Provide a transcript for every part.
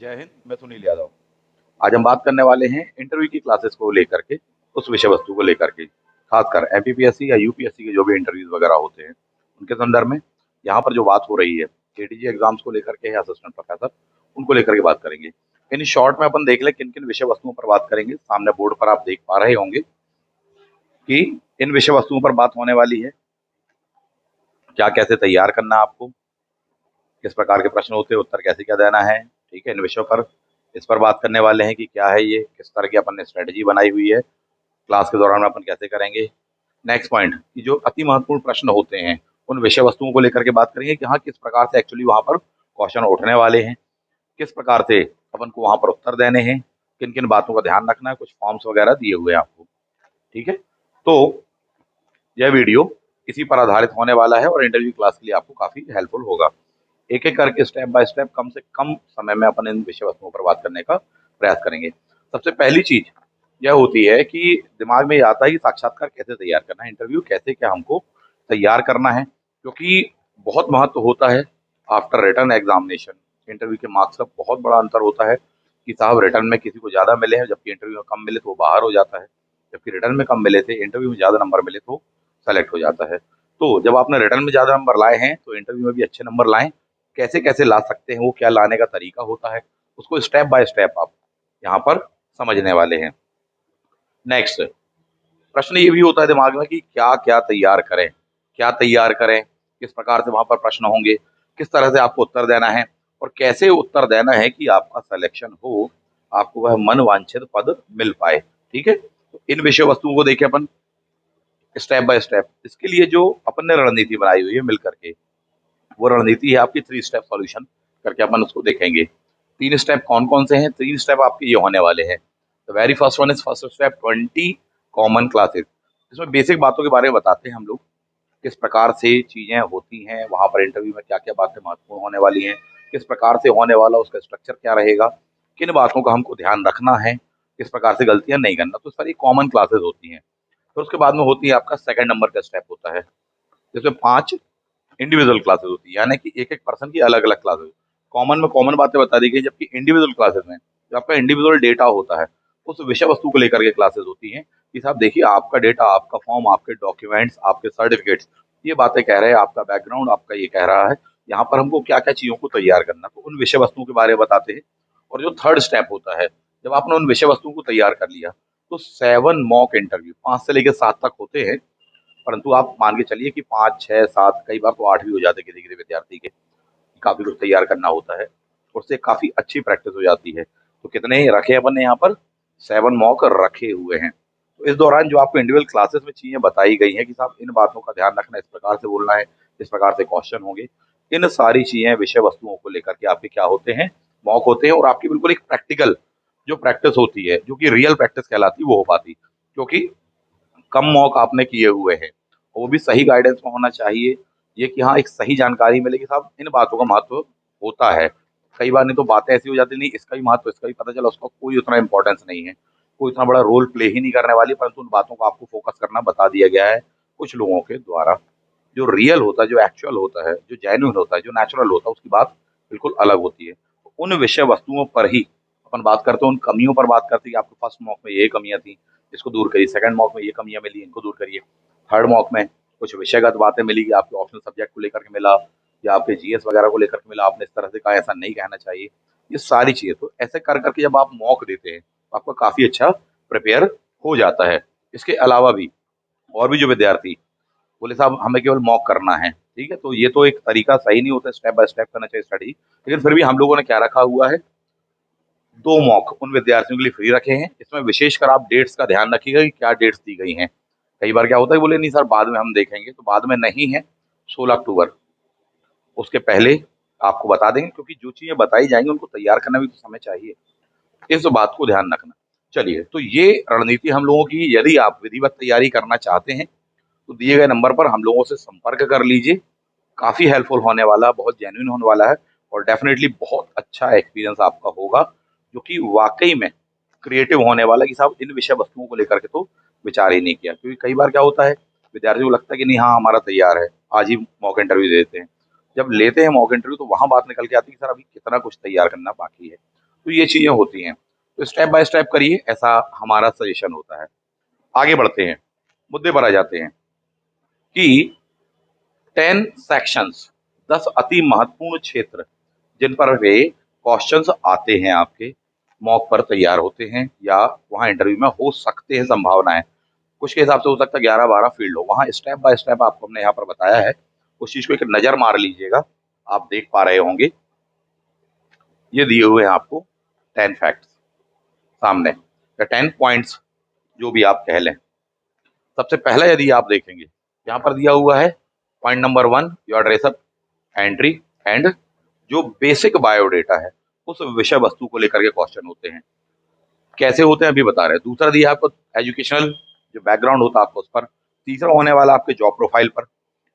जय हिंद। मैं सुनील यादव। आज हम बात करने वाले हैं इंटरव्यू की क्लासेस को लेकर के, उस विषय वस्तु को लेकर के, खासकर एमपीपीएससी या यूपीएससी के जो भी इंटरव्यूज वगैरह होते हैं उनके संदर्भ में। यहाँ पर जो बात हो रही है एटीजी एग्जाम्स को लेकर के, असिस्टेंट प्रोफेसर, उनको लेकर के बात करेंगे। इन शॉर्ट में अपन देख ले किन किन विषय वस्तुओं पर बात करेंगे। सामने बोर्ड पर आप देख पा रहे होंगे कि इन विषय वस्तुओं पर बात होने वाली है। क्या कैसे तैयार करना है आपको, किस प्रकार के प्रश्न होते हैं, उत्तर कैसे क्या देना है, ठीक है। इन विषयों पर इस पर बात करने वाले हैं कि क्या है ये, किस तरह की अपन ने स्ट्रेटजी बनाई हुई है, क्लास के दौरान अपन कैसे करेंगे। नेक्स्ट पॉइंट कि जो अति महत्वपूर्ण प्रश्न होते हैं उन विषय वस्तुओं को लेकर के बात करेंगे कि हाँ किस प्रकार से एक्चुअली वहां पर क्वेश्चन उठने वाले हैं, किस प्रकार से अपन को वहां पर उत्तर देने हैं, किन किन बातों का ध्यान रखना है। कुछ फॉर्म्स वगैरह दिए हुए हैं आपको, ठीक है। तो यह वीडियो इसी पर आधारित होने वाला है और इंटरव्यू क्लास के लिए आपको काफी हेल्पफुल होगा। एक एक करके स्टेप बाय स्टेप कम से कम समय में अपन इन विषय वस्तुओं पर बात करने का प्रयास करेंगे। सबसे पहली चीज यह होती है कि दिमाग में ये आता है कि साक्षात्कार कैसे तैयार करना है, इंटरव्यू कैसे क्या हमको तैयार करना है, क्योंकि बहुत महत्व होता है आफ्टर रिटर्न एग्जामिनेशन। इंटरव्यू के मार्क्स का बहुत बड़ा अंतर होता है कि साहब रिटर्न में किसी को ज्यादा मिले हैं जबकि इंटरव्यू में कम मिले तो वो बाहर हो जाता है, जबकि रिटर्न में कम मिले थे इंटरव्यू में ज्यादा नंबर मिले तो सेलेक्ट हो जाता है। तो जब आपने रिटर्न में ज्यादा नंबर लाए हैं तो इंटरव्यू में भी अच्छे नंबर लाएं। कैसे कैसे ला सकते हैं, वो क्या लाने का तरीका होता है, उसको स्टेप बाय स्टेप आप यहाँ पर समझने वाले हैं। नेक्स्ट प्रश्न ये भी होता है दिमाग में कि क्या क्या तैयार करें, क्या तैयार करें, किस प्रकार से वहां पर प्रश्न होंगे, किस तरह से आपको उत्तर देना है और कैसे उत्तर देना है कि आपका सिलेक्शन हो, आपको वह मन वांछित पद मिल पाए, ठीक है। तो इन विषय वस्तुओं को देखें अपन स्टेप बाय स्टेप। इसके लिए जो अपन ने रणनीति बनाई हुई है मिल करके, वो रणनीति है आपकी 3 स्टेप सॉल्यूशन करके, अपन उसको देखेंगे। 3 स्टेप कौन कौन से हैं? 3 स्टेप आपके ये होने वाले हैं। The very first one is first step 20 common classes. इसमें बेसिक बातों के बारे में बताते हैं हम लोग, किस प्रकार से चीजें होती हैं वहां पर, इंटरव्यू में क्या क्या बातें महत्वपूर्ण होने वाली हैं, किस प्रकार से होने वाला उसका स्ट्रक्चर क्या रहेगा, किन बातों का हमको ध्यान रखना है, किस प्रकार से गलतियां नहीं करना। तो सारी कॉमन क्लासेस होती हैं। फिर उसके बाद में होती है आपका सेकंड नंबर का स्टेप होता है, जिसमें 5 इंडिविजुअल क्लासेस होती है, यानी कि एक एक पर्सन की अलग अलग क्लासेस। कॉमन में कॉमन बातें बता दी गई, जबकि इंडिविजुअल क्लासेस में जो आपका इंडिविजुअल डेटा होता है उस विषय वस्तु को लेकर के क्लासेस होती हैं कि साहब देखिए आपका डेटा, आपका फॉर्म, आपके डॉक्यूमेंट्स, आपके सर्टिफिकेट्स, ये बातें कह रहे हैं, आपका बैकग्राउंड आपका ये कह रहा है, यहाँ पर हमको क्या क्या चीजों को तैयार करना, तो उन विषय वस्तुओं के बारे में बताते हैं। और जो थर्ड स्टेप होता है, जब आपने उन विषय वस्तुओं को तैयार कर लिया तो 7 मॉक इंटरव्यू, 5 से लेकर 7 तक होते हैं। परंतु आप मान के चलिए कि 5, 6, 7, कई बार तो 8 भी हो जाते हैं किसी किसी विद्यार्थी के, काफी कुछ तैयार करना होता है। उससे काफी अच्छी प्रैक्टिस हो जाती है। तो कितने रखे अपन ने यहाँ पर? 7 मॉक रखे हुए हैं। तो इस दौरान जो आपको इंडिविजुअल क्लासेस में चीजें बताई गई हैं कि साहब इन बातों का ध्यान रखना, इस प्रकार से बोलना है, इस प्रकार से क्वेश्चन होंगे, इन सारी चीजें विषय वस्तुओं को लेकर के आपके क्या होते हैं, मॉक होते हैं। और आपकी बिल्कुल एक प्रैक्टिकल जो प्रैक्टिस होती है, जो कि रियल प्रैक्टिस कहलाती है, वो हो पाती, क्योंकि कम मॉक आपने किए हुए हैं। वो भी सही गाइडेंस में होना चाहिए, ये कि हाँ एक सही जानकारी मिले कि साहब इन बातों का महत्व होता है। कई बार नहीं तो बातें ऐसी हो जाती, नहीं इसका भी महत्व, इसका भी पता चला, उसका कोई उतना इंपॉर्टेंस नहीं है, कोई इतना बड़ा रोल प्ले ही नहीं करने वाली, परंतु उन बातों को आपको फोकस करना बता दिया गया है कुछ लोगों के द्वारा। जो रियल होता है, जो एक्चुअल होता है, जो जेन्युइन होता है, जो नेचुरल होता है, उसकी बात बिल्कुल अलग होती है। तो उन विषय वस्तुओं पर ही अपन बात करते हैं, उन कमियों पर बात करते हैं कि आपके फर्स्ट मॉक में ये कमियां थी, इसको दूर करिए। सेकंड मॉक में ये कमियां मिली, इनको दूर करिए। थर्ड मॉक में कुछ विषयगत बातें मिली कि आपके ऑप्शनल सब्जेक्ट को लेकर के मिला, या आपके जीएस वगैरह को लेकर के मिला, आपने इस तरह से कहा, ऐसा नहीं कहना चाहिए। ये सारी चीजें तो ऐसे कर करके जब आप मॉक देते हैं तो आपका काफी अच्छा प्रिपेयर हो जाता है। इसके अलावा भी और भी जो विद्यार्थी बोले साहब हमें केवल मॉक करना है, ठीक है, तो ये तो एक तरीका सही नहीं होता, स्टेप बाय स्टेप करना चाहिए स्टडी। लेकिन फिर भी हम लोगों ने क्या रखा हुआ है, 2 मॉक उन विद्यार्थियों के लिए फ्री रखे हैं। इसमें विशेषकर आप डेट्स का ध्यान रखिएगा कि क्या डेट्स दी गई हैं। कई बार क्या होता है, बोले नहीं सर बाद में हम देखेंगे, तो बाद में नहीं है, 16 अक्टूबर, उसके पहले आपको बता देंगे, क्योंकि जो चीजें बताई जाएंगी उनको तैयार करना भी तो समय चाहिए। इस बात को ध्यान रखना। चलिए, तो ये रणनीति हम लोगों की, यदि आप विधिवत तैयारी करना चाहते हैं तो दिए गए नंबर पर हम लोगों से संपर्क कर लीजिए। काफी हेल्पफुल होने वाला है, बहुत जेन्युइन होने वाला है, और डेफिनेटली बहुत अच्छा एक्सपीरियंस आपका होगा, जो कि वाकई में क्रिएटिव होने वाला है कि साहब इन विषय वस्तुओं को लेकर के तो विचार ही नहीं किया। क्योंकि कई बार क्या होता है, विद्यार्थियों को लगता है कि नहीं हाँ हमारा तैयार है, आज ही मॉक इंटरव्यू दे देते हैं। जब लेते हैं मॉक इंटरव्यू तो वहां बात निकल के आती है कि सर अभी कितना कुछ तैयार करना बाकी है। तो ये चीजें होती हैं, तो स्टेप बाय स्टेप करिए, ऐसा हमारा सजेशन होता है। आगे बढ़ते हैं, मुद्दे पर आ जाते हैं कि 10 सेक्शंस, 10 अति महत्वपूर्ण क्षेत्र जिन पर वे क्वेश्चंस आते हैं, आपके मॉक पर तैयार होते हैं या वहाँ इंटरव्यू में हो सकते हैं, संभावना है। कुछ के हिसाब से हो सकता है 11-12 फील्ड हो, वहाँ स्टेप बाय स्टेप आपको हमने यहाँ पर बताया है। उस चीज को एक नजर मार लीजिएगा, आप देख पा रहे होंगे, ये दिए हुए हैं आपको 10 फैक्ट्स सामने, या 10 पॉइंट्स जो भी आप कह लें। सबसे पहला यदि आप देखेंगे, यहाँ पर दिया हुआ है point number 1, your dress up, entry and जो बेसिक बायोडेटा है, उस विषय वस्तु को लेकर के क्वेश्चन होते हैं। कैसे होते हैं अभी बता रहे हैं। दूसरा दिया आपको एजुकेशनल जो बैकग्राउंड होता है आपको उस पर। तीसरा होने वाला आपके जॉब प्रोफाइल पर,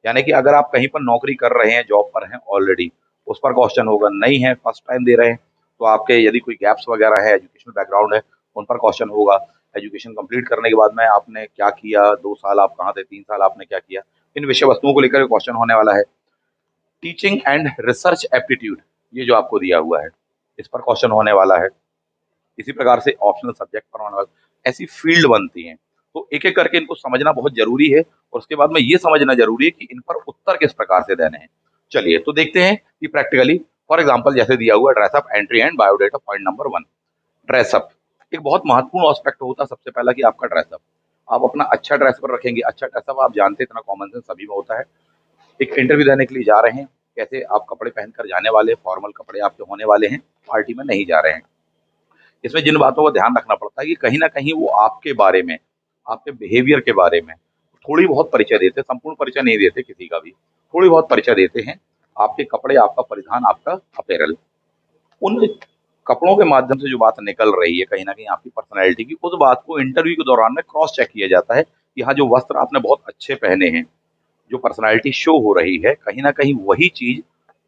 यानी कि अगर आप कहीं पर नौकरी कर रहे हैं, जॉब पर हैं ऑलरेडी, उस पर क्वेश्चन होगा। नहीं है, फर्स्ट टाइम दे रहे हैं, तो आपके यदि कोई गैप्स वगैरह है, एजुकेशनल बैकग्राउंड है, उन पर क्वेश्चन होगा। एजुकेशन कंप्लीट करने के बाद में आपने क्या किया, 2 साल आप कहाँ थे, 3 साल आपने क्या किया, इन विषय वस्तुओं को लेकर क्वेश्चन होने वाला है। टीचिंग एंड रिसर्च एप्टीट्यूड, ये जो आपको दिया हुआ है, इस पर क्वेश्चन होने वाला है। इसी प्रकार से ऑप्शनल सब्जेक्ट पर होने वाला, ऐसी फील्ड बनती हैं। तो एक एक करके इनको समझना बहुत जरूरी है, और उसके बाद में ये समझना जरूरी है कि इन पर उत्तर किस प्रकार से देने हैं। चलिए तो देखते हैं कि प्रैक्टिकली, फॉर एग्जाम्पल जैसे दिया हुआ dress up, entry and biodata, point number 1। Dress up एक बहुत महत्वपूर्ण एस्पेक्ट होता है, सबसे पहला कि आपका ड्रेसअप, आप अपना अच्छा ड्रेस पर रखेंगे। अच्छा ड्रेसअप आप जानते हैं, इतना कॉमन सेंस सभी में होता है। एक इंटरव्यू देने के लिए जा रहे हैं, कैसे आप कपड़े पहनकर जाने वाले, फॉर्मल कपड़े आपके होने वाले हैं, पार्टी में नहीं जा रहे हैं। इसमें जिन बातों का ध्यान रखना पड़ता है कि कहीं न कहीं वो आपके बारे में, आपके बिहेवियर के बारे में थोड़ी बहुत परिचय देते हैं, संपूर्ण परिचय नहीं देते किसी का भी, थोड़ी बहुत परिचय देते हैं। आपके कपड़े, आपका परिधान, आपका अपैरल, उन कपड़ों के माध्यम से जो बात निकल रही है कहीं न कहीं आपकी पर्सनैलिटी की, उस बात को इंटरव्यू के दौरान में क्रॉस चेक किया जाता है कि हाँ, जो वस्त्र आपने बहुत अच्छे पहने हैं, जो पर्सनैलिटी शो हो रही है, कहीं न कहीं वही चीज़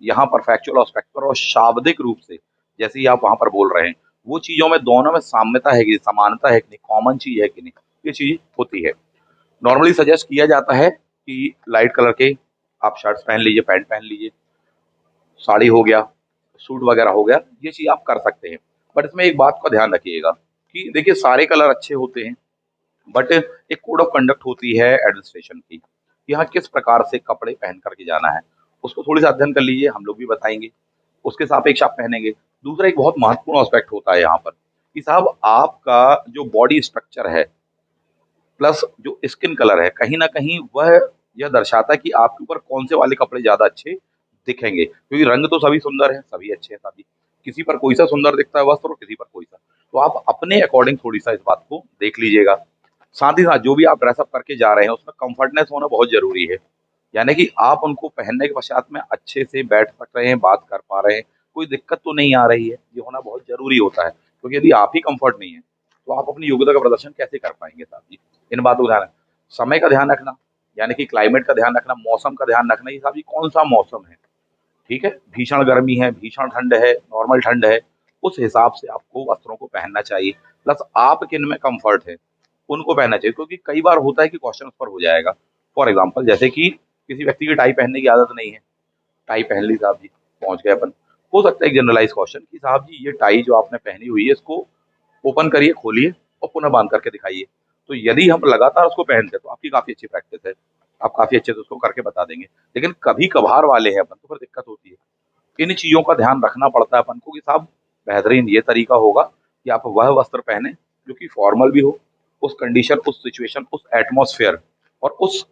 यहाँ पर फैक्चुअल एस्पेक्ट पर और शाब्दिक रूप से, जैसे ही आप वहाँ पर बोल रहे हैं, वो चीज़ों में, दोनों में साम्यता है कि समानता है कि नहीं, कॉमन चीज़ है कि नहीं, ये चीज़ होती है। नॉर्मली सजेस्ट किया जाता है कि लाइट कलर के आप शर्ट्स पहन लीजिए, पैंट पहन लीजिए, साड़ी हो गया, सूट वगैरह हो गया, ये चीज़ आप कर सकते हैं। बट इसमें एक बात का ध्यान रखिएगा कि देखिए सारे कलर अच्छे होते हैं, बट एक कोड ऑफ कंडक्ट होती है एडमिनिस्ट्रेशन की, कि हाँ किस प्रकार से कपड़े पहन करके जाना है। उसको थोड़ी सा अध्ययन कर लीजिए, हम लोग भी बताएंगे, उसके सापेक्ष आप पहनेंगे। दूसरा एक बहुत महत्वपूर्ण एस्पेक्ट होता है यहाँ पर कि साहब आपका जो बॉडी स्ट्रक्चर है प्लस जो स्किन कलर है, कहीं ना कहीं वह यह दर्शाता है कि आपके ऊपर कौन से वाले कपड़े ज्यादा अच्छे दिखेंगे, क्योंकि रंग तो सभी सुंदर है, सभी अच्छे हैं, सभी किसी पर कोई सा सुंदर दिखता है वस्त्र और किसी पर कोई सा। तो आप अपने अकॉर्डिंग थोड़ी सा इस बात को देख लीजिएगा। साथ ही साथ जो भी आप ड्रेसअप करके जा रहे हैं उसमें कंफर्टनेस होना बहुत जरूरी है, यानी कि आप उनको पहनने के पश्चात में अच्छे से बैठ सक रहे हैं, बात कर पा रहे हैं, कोई दिक्कत तो नहीं आ रही है, ये होना बहुत जरूरी होता है। क्योंकि यदि आप ही कंफर्ट नहीं है, तो आप अपनी योग्यता का प्रदर्शन कैसे कर पाएंगे साहब जी। इन बातों का ध्यान समय का ध्यान रखना, यानी कि क्लाइमेट का ध्यान रखना, मौसम का ध्यान रखना, ये साहब जी कौन सा मौसम है, ठीक है, भीषण गर्मी है, भीषण ठंड है, नॉर्मल ठंड है, उस हिसाब से आपको वस्त्रों को पहनना चाहिए। प्लस आप किन में कंफर्ट है, उनको पहनना चाहिए, क्योंकि कई बार होता है कि क्वेश्चन उस पर हो जाएगा। फॉर एग्जाम्पल जैसे कि किसी व्यक्ति की टाई पहनने की आदत नहीं है, टाई पहन ली साहब जी, पहुंच गए अपन। हो सकता है एक जनरलाइज क्वेश्चन कि साहब जी ये टाई जो आपने पहनी हुई है, इसको ओपन करिए, खोलिए और पुनः बांध करके दिखाइए। तो यदि हम लगातार उसको पहनते हैं तो आपकी काफी अच्छी प्रैक्टिस है, आप काफी अच्छे से उसको करके बता देंगे। लेकिन कभी कभार वाले हैं अपन, तो फिर दिक्कत होती है। इन चीजों का ध्यान रखना पड़ता है अपन को कि साहब बेहतरीन ये तरीका होगा कि आप वह वस्त्र पहने जो कि फॉर्मल भी हो, उस कंडीशन, उस सिचुएशन, उस एटमॉस्फेयर और उस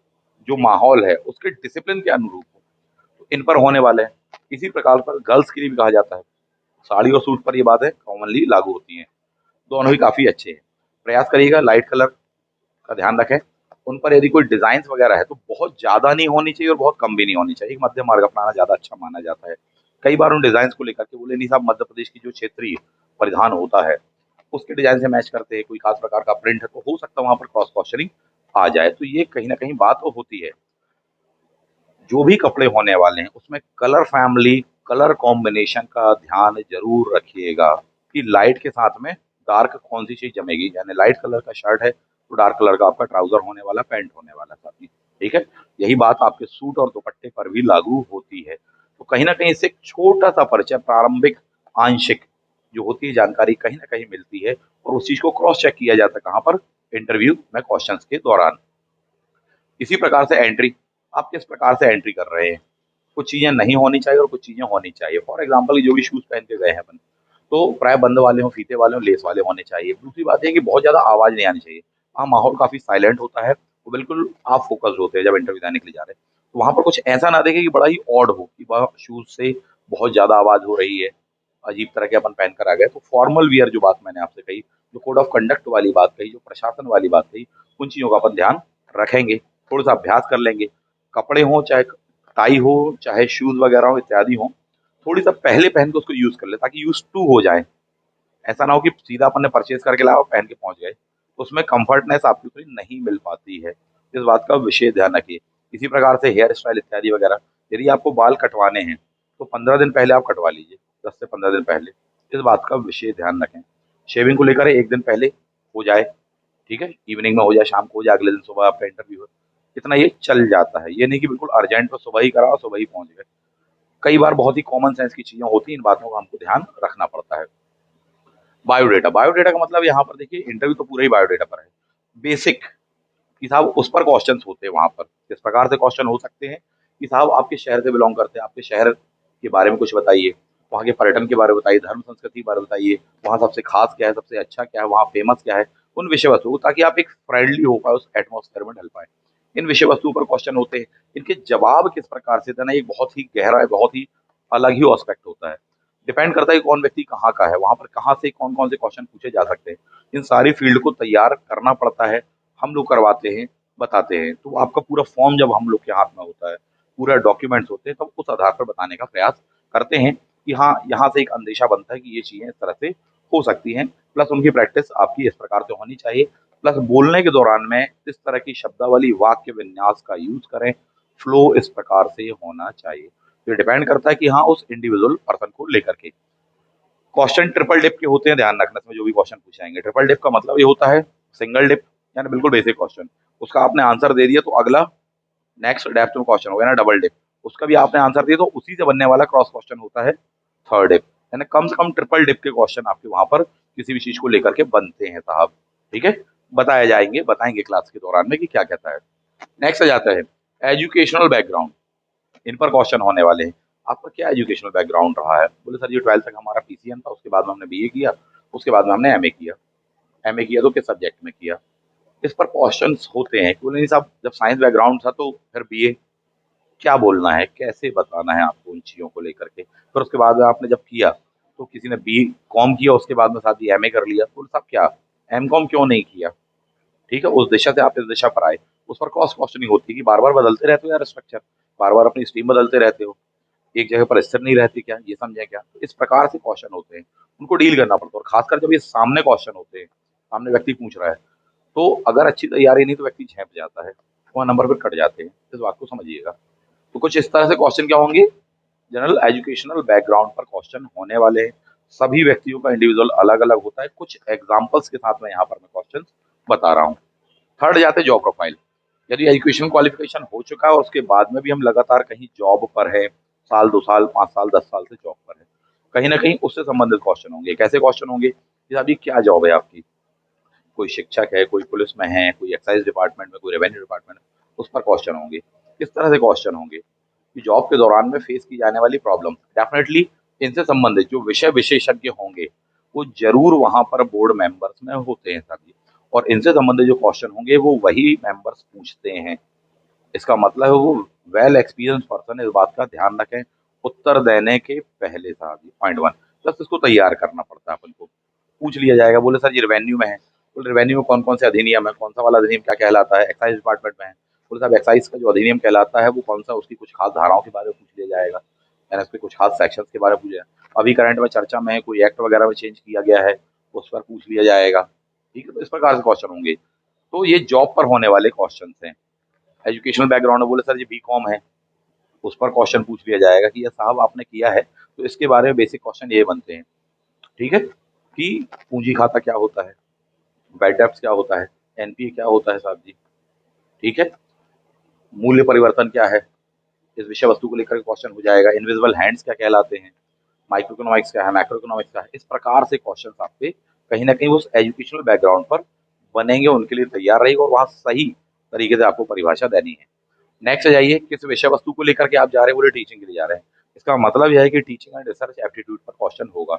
जो माहौल है उसके डिसिप्लिन के अनुरूप हो। तो इन पर होने वाले हैं। इसी प्रकार पर गर्ल्स के लिए भी कहा जाता है, साड़ी और सूट पर ये बात है कॉमनली लागू होती है। दोनों ही काफी अच्छे हैं। प्रयास करिएगा लाइट कलर का ध्यान रखें। उन पर यदि कोई डिजाइन वगैरह है तो बहुत ज्यादा नहीं होनी चाहिए और बहुत कम भी नहीं होनी चाहिए, एक मध्यम मार्ग अपनाना ज्यादा अच्छा माना जाता है। कई बार उन डिजाइन को लेकर के बोले नहीं साहब, मध्य प्रदेश की जो क्षेत्रीय परिधान होता है उसके डिजाइन से मैच करते हैं, कोई खास प्रकार का प्रिंट है, तो हो सकता है वहां पर क्रॉस क्वेश्चनिंग आ जाए। तो ये कहीं ना कहीं बात तो होती है। जो भी कपड़े होने वाले हैं उसमें कलर फैमिली, कलर कॉम्बिनेशन का ध्यान जरूर रखिएगा कि लाइट के साथ में डार्क कौन सी चीज जमेगी। यानी लाइट कलर का शर्ट है तो डार्क कलर का आपका ट्राउजर होने वाला, पैंट होने वाला साथी, ठीक है। यही बात आपके सूट और दुपट्टे पर भी लागू होती है। तो कहीं ना कहीं इससे एक छोटा सा परिचय, प्रारंभिक, आंशिक जो होती है जानकारी कहीं ना कहीं मिलती है, और उस चीज को क्रॉस चेक किया जाता है कहाँ पर, इंटरव्यू में क्वेश्चंस के दौरान। इसी प्रकार से एंट्री, आप किस प्रकार से एंट्री कर रहे हैं, कुछ चीजें नहीं होनी चाहिए और कुछ चीजें होनी चाहिए। फॉर एग्जाम्पल जो भी शूज पहन के गए हैं अपन, तो प्राय बंद वाले हों, फीते वाले हों, लेस वाले होने चाहिए। दूसरी बात है कि बहुत ज्यादा आवाज नहीं आनी चाहिए। हाँ, माहौल काफी साइलेंट होता है, वो बिल्कुल आप फोकस होते हैं जब इंटरव्यू देने के लिए जा रहे हैं। तो वहां पर कुछ ऐसा ना देखे कि बड़ा ही ऑड हो, कि वह शूज से बहुत ज्यादा आवाज हो रही है, अजीब तरह के अपन पहन कर आ गए। तो फॉर्मल वियर जो बात मैंने आपसे कही, जो कोड ऑफ कंडक्ट वाली बात कही, जो प्रशासन वाली बात कही, उन चीजों का अपन ध्यान रखेंगे। थोड़ा सा अभ्यास कर लेंगे, कपड़े हों चाहे टाई हो, चाहे शूज वगैरह हो इत्यादि हो, थोड़ी सा पहले पहन के उसको यूज कर ले, ताकि यूज टू हो जाए। ऐसा ना हो कि सीधा अपन ने परचेज करके लाया और पहन के पहुंच गए, तो उसमें कंफर्टनेस आपकी उतनी नहीं मिल पाती है। इस बात का विशेष ध्यान रखिए। इसी प्रकार से हेयर स्टाइल इत्यादि वगैरह, यदि आपको बाल कटवाने हैं तो 15 दिन पहले आप कटवा लीजिए, 10 से 15 दिन पहले। इस बात का विशेष ध्यान रखें। शेविंग को लेकर एक दिन पहले हो जाए, ठीक है, इवनिंग में हो जाए, शाम को हो जाए, अगले दिन सुबह आपका इंटरव्यू है, इतना ये चल जाता है। ये नहीं कि बिल्कुल अर्जेंट तो सुबह ही करा और सुबह ही पहुंच गए। कई बार बहुत ही कॉमन सेंस की चीजें होती हैं, इन बातों का हमको ध्यान रखना पड़ता है। बायोडेटा, बायोडेटा का मतलब यहाँ पर देखिए, इंटरव्यू तो पूरा ही बायोडेटा पर है। बेसिक कि साहब उस पर क्वेश्चंस होते हैं वहां पर। किस प्रकार से क्वेश्चन हो सकते हैं कि साहब आपके शहर से बिलोंग करते हैं, आपके शहर के बारे में कुछ बताइए, वहाँ के पर्यटन के बारे में बताइए, धर्म संस्कृति के बारे में बताइए, वहाँ सबसे खास क्या है, सबसे अच्छा क्या है, वहाँ फेमस क्या है, उन विषय वस्तु, ताकि आप एक फ्रेंडली हो पाए, उस एटमोसफेयर में ढल पाए। इन विषय वस्तुओं पर क्वेश्चन होते हैं। इनके जवाब किस प्रकार से देना, एक बहुत ही गहरा है, बहुत ही अलग ही एस्पेक्ट होता है। डिपेंड करता है कि कौन व्यक्ति कहाँ का है, वहां पर कहाँ से कौन कौन से क्वेश्चन पूछे जा सकते हैं। इन सारी फील्ड को तैयार करना पड़ता है, हम लोग करवाते हैं, बताते हैं। तो आपका पूरा फॉर्म जब हम लोग के हाथ में होता है, पूरा डॉक्यूमेंट्स होते हैं, तब उस आधार पर बताने का प्रयास करते हैं कि हाँ, यहाँ से एक अंदेशा बनता है कि ये चीजें इस तरह से हो सकती हैं। प्लस उनकी प्रैक्टिस आपकी इस प्रकार से होनी चाहिए। प्लस बोलने के दौरान में इस तरह की शब्दावली, वाक्य विन्यास का यूज करें, फ्लो इस प्रकार से होना चाहिए। तो ये डिपेंड करता है कि हाँ, उस इंडिविजुअल पर्सन को लेकर के। क्वेश्चन ट्रिपल डिप के होते हैं, ध्यान रखना इसमें जो भी क्वेश्चन पूछे जाएंगे। ट्रिपल डिप का मतलब ये होता है, सिंगल डिप यानी बिल्कुल बेसिक क्वेश्चन, उसका आपने आंसर दे दिया तो अगला नेक्स्ट डेप्थ में क्वेश्चन होगा ना, डबल डिप, उसका भी आपने आंसर दिया तो उसी से बनने वाला क्रॉस क्वेश्चन होता है थर्ड डिप। यानी कम से कम ट्रिपल डिप के क्वेश्चन आपके वहां पर किसी भी चीज को लेकर के बनते हैं साहब। ठीक है, बताए जाएंगे, बताएंगे क्लास के दौरान में कि क्या कहता है। नेक्स्ट आ जाता है एजुकेशनल बैकग्राउंड। इन पर क्वेश्चन होने वाले हैं। आपका क्या एजुकेशनल बैकग्राउंड रहा है? बोले सर जी 12th तक हमारा पीसीएम था, उसके बाद में हमने बीए किया, उसके बाद में हमने एमए किया। एमए किया तो किस सब्जेक्ट में किया? इस पर क्वेश्चंस होते हैं। बोले नहीं साहब, जब साइंस बैकग्राउंड था तो फिर बीए क्या बोलना है, कैसे बताना है आपको उन चीज़ों को लेकर के। फिर उसके बाद आपने जब किया, तो किसी ने बी कॉम किया, उसके बाद में साथ ही एमए कर लिया, तो साहब क्या एम कॉम क्यों नहीं किया? ठीक है, उस दिशा से आप इस दिशा पर आए। उस पर क्रॉस क्वेश्चनिंग होती है कि बार बार बदलते रहते हो यार स्ट्रक्चर, बार बार अपनी स्ट्रीम बदलते रहते हो, एक जगह पर स्थिर नहीं रहती क्या, ये समझे क्या? तो इस प्रकार से क्वेश्चन होते हैं, उनको डील करना पड़ता है। और खासकर जब ये सामने क्वेश्चन होते हैं, सामने व्यक्ति पूछ रहा है, तो अगर अच्छी तैयारी नहीं तो व्यक्ति झेप जाता है, वहाँ नंबर फिर कट जाते हैं। इस बात को समझिएगा। तो कुछ इस तरह से क्वेश्चन क्या होंगे, जनरल एजुकेशनल बैकग्राउंड पर क्वेश्चन होने वाले हैं। सभी व्यक्तियों का इंडिविजुअल अलग अलग होता है। कुछ एग्जाम्पल्स के साथ में यहाँ पर मैं क्वेश्चन बता रहा हूँ। थर्ड जाते हैं जॉब प्रोफाइल। यदि एजुकेशन क्वालिफिकेशन हो चुका है और उसके बाद में भी हम लगातार कहीं जॉब पर है, साल 2 साल 5 साल 10 साल से जॉब पर है, कहीं ना कहीं उससे संबंधित क्वेश्चन होंगे। कैसे क्वेश्चन होंगे कि साहब ये क्या जॉब है आपकी, कोई शिक्षक है, कोई पुलिस में है, कोई एक्साइज डिपार्टमेंट में, कोई रेवेन्यू डिपार्टमेंट में, उस पर क्वेश्चन होंगे। किस तरह से क्वेश्चन होंगे कि जॉब के दौरान में फेस की जाने वाली प्रॉब्लम, डेफिनेटली इनसे संबंधित जो विषय विशेषज्ञ होंगे वो जरूर वहां पर बोर्ड मेंबर्स में होते हैं सभी। और इनसे संबंधित जो क्वेश्चन होंगे वो वही मेंबर्स पूछते हैं। इसका मतलब है वो वेल एक्सपीरियंस पर्सन है, इस बात का ध्यान रखें उत्तर देने के पहले साहब। ये पॉइंट वन। प्लस इसको तैयार करना पड़ता है अपन को। पूछ लिया जाएगा, बोले सर ये रेवेन्यू में है, बोले रेवेन्यू में कौन कौन से अधिनियम है, कौन सा वाला अधिनियम क्या कहलाता है, एक्साइज डिपार्टमेंट में है, बोले साहब एक्साइज का जो अधिनियम कहलाता है वो कौन सा, उसकी कुछ खास धाराओं के बारे में पूछ लिया जाएगा, यानी उसके कुछ खास सेक्शन के बारे में पूछा जाएगा। अभी करंट में चर्चा में है, कोई एक्ट वगैरह में चेंज किया गया है, उस पर पूछ लिया जाएगा। ठीक है, तो इस प्रकार से क्वेश्चन होंगे। तो ये जॉब पर होने वाले क्वेश्चन हैं। एजुकेशनल बैकग्राउंड, बोले सर ये बीकॉम है, उस पर क्वेश्चन पूछ लिया जाएगा कि ये साहब आपने किया है तो इसके बारे में बेसिक क्वेश्चन ये बनते हैं। ठीक है, कि पूंजी खाता क्या होता है, बैड डेब्ट्स क्या होता है, एनपीए क्या होता है साहब जी। ठीक है, मूल्य परिवर्तन क्या है, इस विषय वस्तु को लेकर क्वेश्चन हो जाएगा। इनविजिबल हैंड्स क्या कहलाते हैं, माइक्रो इकोनॉमिक्स क्या है, मैक्रो इकोनॉमिक्स क्या है। इस प्रकार से क्वेश्चन आपके कहीं ना कहीं उस एजुकेशनल बैकग्राउंड पर बनेंगे, उनके लिए तैयार रहेगा और वहाँ सही तरीके से आपको परिभाषा देनी है। नेक्स्ट आ जाइए, किस विषय वस्तु को लेकर के आप जा रहे हैं, बोले टीचिंग के लिए जा रहे हैं। इसका मतलब यह है कि टीचिंग एंड रिसर्च एप्टीट्यूड पर क्वेश्चन होगा।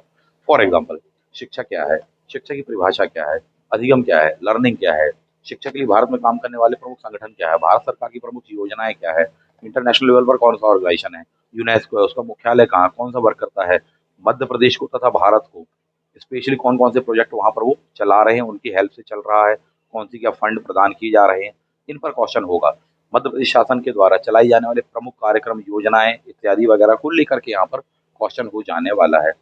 फॉर एग्जाम्पल, शिक्षा क्या है, शिक्षा की परिभाषा क्या है, अधिगम क्या है, लर्निंग क्या है, शिक्षा के लिए भारत में काम करने वाले प्रमुख संगठन क्या है, भारत सरकार की प्रमुख योजनाएं क्या है, इंटरनेशनल लेवल पर कौन सा ऑर्गेनाइजेशन है, यूनेस्को है, उसका मुख्यालय कहाँ, कौन सा वर्क करता है, मध्य प्रदेश को तथा भारत को स्पेशली कौन कौन से प्रोजेक्ट वहां पर वो चला रहे हैं, उनकी हेल्प से चल रहा है, कौन सी क्या फंड प्रदान किए जा रहे हैं, इन पर क्वेश्चन होगा। मध्य प्रदेश शासन के द्वारा चलाई जाने वाले प्रमुख कार्यक्रम, योजनाएं इत्यादि वगैरह को लेकर के यहाँ पर क्वेश्चन हो जाने वाला है।